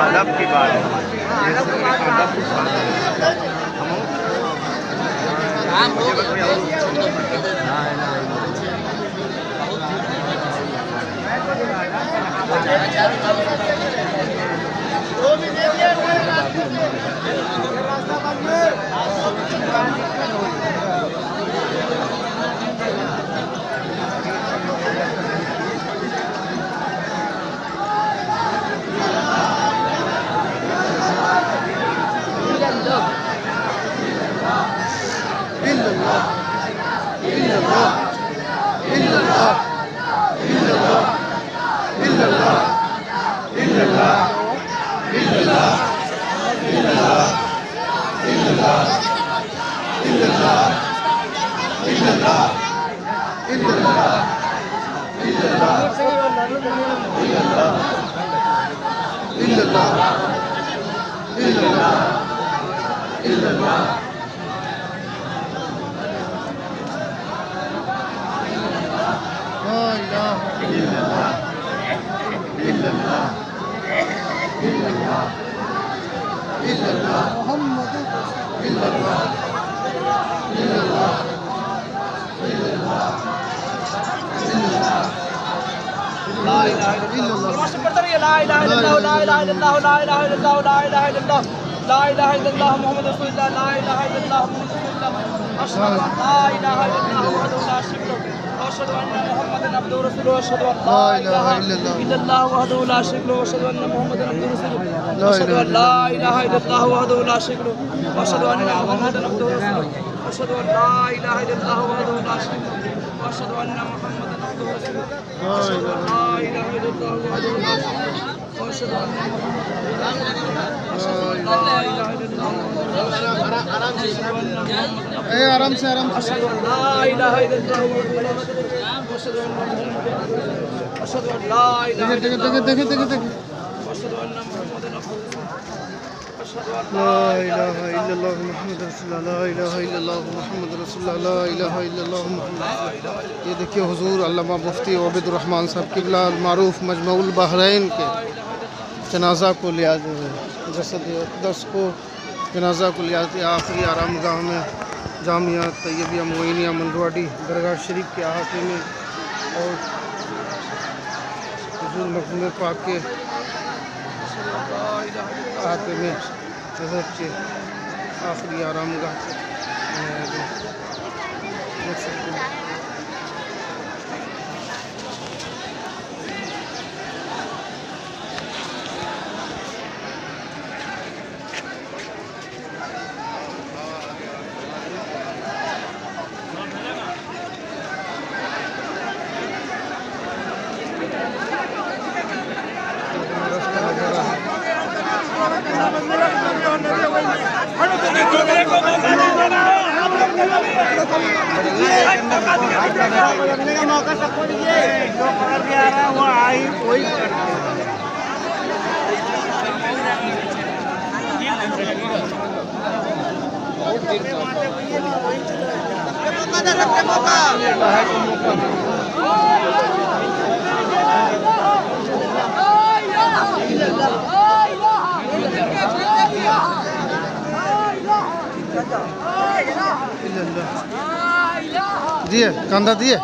अदब की बात है। आराम से ये देखिए हुजूर अल्लामा मुफ्ती ओबैद रहमान साहब क़िबला अल मारूफ मजमउल बहरैन के जनाजा को लिया जसद अक़दस को जनाजा को लिया आखिरी आरामगाह में जामिया तैयबिया मोइनिया मंडवाडी दरगाह शरीफ के अहाते में और हुजूर मखदूम पाक के अहाते में हज़रत के आखिरी आरामगाह देख सकते हैं। मौका सबको दीजिए, जो पकड़ के आ रहा है वो आई वही दिए कंधा दिए।